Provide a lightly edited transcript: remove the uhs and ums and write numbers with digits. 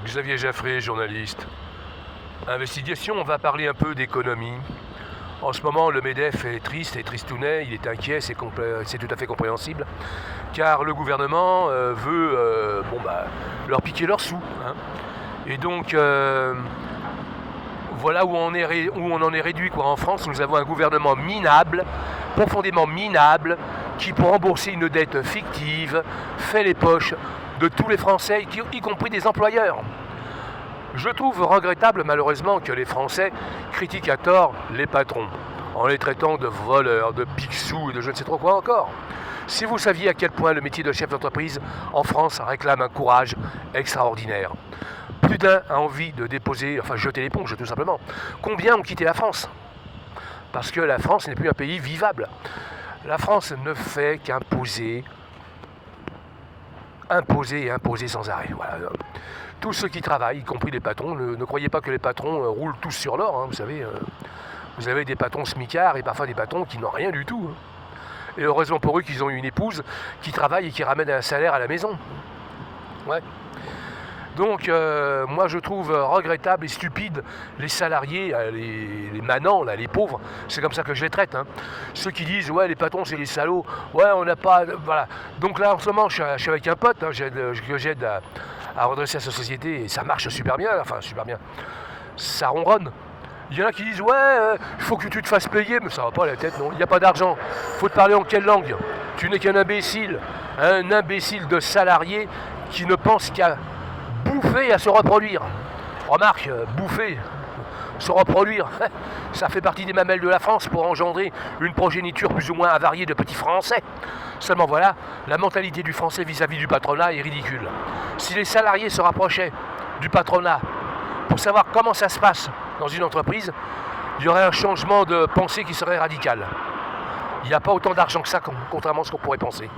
Xavier Jaffré, journaliste. Investigation, on va parler un peu d'économie. En ce moment, le MEDEF est triste et tristounet, il est inquiet, c'est tout à fait compréhensible, car le gouvernement veut leur piquer leurs sous. Hein. Et donc, voilà où on en est réduit. Quoi. En France, nous avons un gouvernement minable, profondément minable, qui, pour rembourser une dette fictive, fait les poches de tous les Français, y compris des employeurs. Je trouve regrettable malheureusement que les Français critiquent à tort les patrons, en les traitant de voleurs, de pique-sous et de je ne sais trop quoi encore. Si vous saviez à quel point le métier de chef d'entreprise en France réclame un courage extraordinaire. Plus d'un a envie de jeter l'éponge tout simplement. Combien ont quitté la France ? Parce que la France n'est plus un pays vivable. La France ne fait qu'imposer, imposer et imposer sans arrêt. Voilà. Tous ceux qui travaillent, y compris les patrons, ne croyez pas que les patrons roulent tous sur l'or. Hein, vous savez, vous avez des patrons smicards et parfois des patrons qui n'ont rien du tout. Hein. Et heureusement pour eux qu'ils ont une épouse qui travaille et qui ramène un salaire à la maison. Ouais. Donc, moi je trouve regrettable et stupide les salariés, les manants, là, les pauvres, c'est comme ça que je les traite. Hein. Ceux qui disent, ouais, les patrons c'est des salauds, ouais, on n'a pas. Voilà. Donc là, en ce moment, je suis avec un pote, hein, que j'aide à redresser sa société et ça marche super bien, ça ronronne. Il y en a qui disent, ouais, il faut que tu te fasses payer, mais ça va pas à la tête, non, il n'y a pas d'argent. Faut te parler en quelle langue ? Tu n'es qu'un imbécile, un imbécile de salarié qui ne pense qu'à bouffer et à se reproduire. Remarque, bouffer, se reproduire, ça fait partie des mamelles de la France pour engendrer une progéniture plus ou moins avariée de petits Français. Seulement voilà, la mentalité du Français vis-à-vis du patronat est ridicule. Si les salariés se rapprochaient du patronat pour savoir comment ça se passe dans une entreprise, il y aurait un changement de pensée qui serait radical. Il n'y a pas autant d'argent que ça, contrairement à ce qu'on pourrait penser.